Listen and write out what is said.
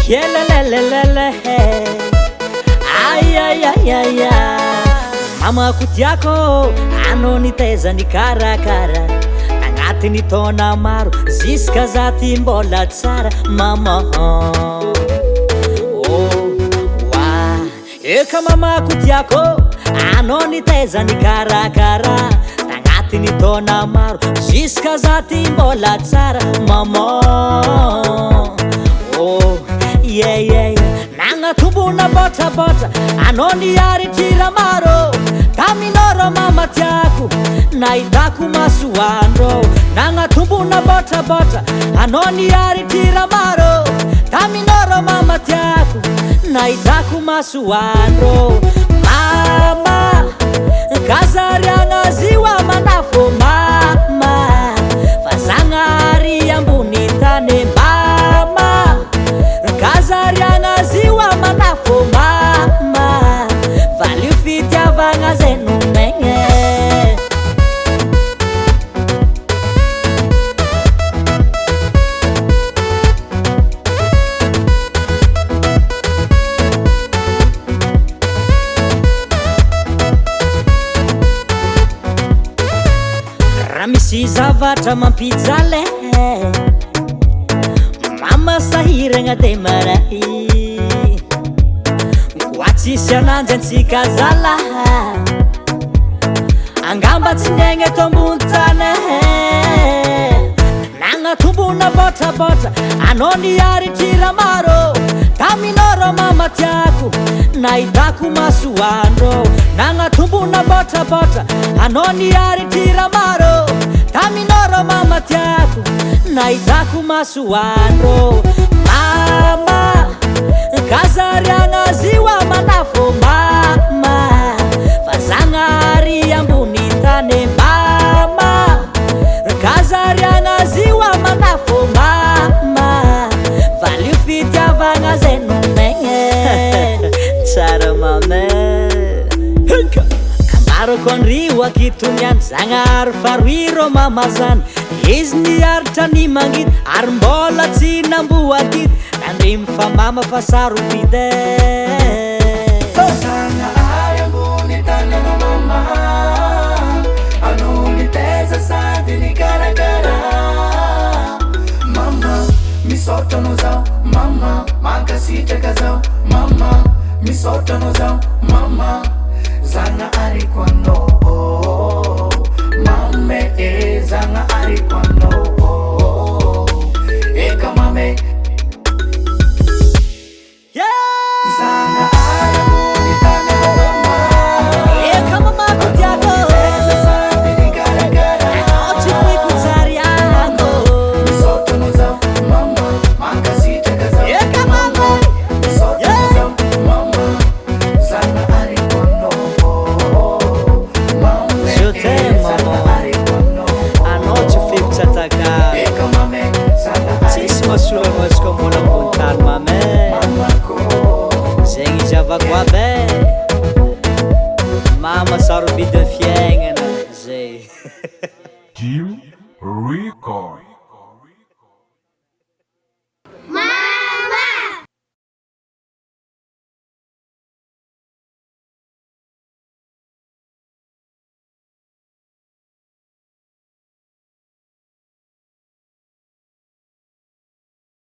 Yelelelelele, ay ay ay ay ay. Mama kutiako anoni teza ni karakara Tangatiny taona maro ziska zaty mbola tsara mama wa eka mama kutiako anoni teza ni karakara Tangatiny taona maro ziska zaty mbola tsara mama yeah yeah Nangatumbuna bota bota anoni yari tira maro Taminoro mama tiaku naitaku masuandro Nangatumbuna bota bota anoni yari tira maro Taminoro mama tiaku naitaku masuandro Mama kasarianga ziwa manafo mama Fazangari ambuni tane mama Kasarianga ziwa manafo mama Valeu fiti avanga zenu menye Ramisi zavatra mampijale Mama sahiragna de maray Kwatsisy ananjy antsika zala Angamba tsy niaigny eto ambony tany Nagnatombona bota bota anao niaritry maro Taminoro mama tiako nahitako masoandro Nagnatombona bota bota anao niaritry maro Taminoro mama tiako nahitako masoandro Mama kasarianga ziwa manafo mama Fazangari ambuni tane mama Kasarianga ziwa manafo mama Valeu fiti avanga zenu menye Tsara mame Amaro konriwa kitunyan Zangar farwiro mama zan Izy niaritra ny mangity Ary mbola tsy namboakity Nandrimy fa mama fa sarobidy Zanahary ambony tany anao mama Anao niteza sady nikarakara Mama, misaotra anao zao Mama, mankasitraka zao Mama, misaotra anao zao Mama, Zanahary ko anao Mame, Zanahary ko anao Eka mame Zanahary ambony tany anao mama Eka mama kutiako Niteza sady nikarakara Anao tsy foiko tsary ako Misaotra anao zao mama mankasitraka zao Eka mama Misaotra anao zao mama Zanahary ko anao Mame Je t'aime, maman. Zanahary ko anao Anao tsy foiko tsataka Eka mame Zanahary Tsisy mahasola masoko ambony ambony tany mame mamako Zegny izy avako aby Mama sarobidy ny fiaignana Zay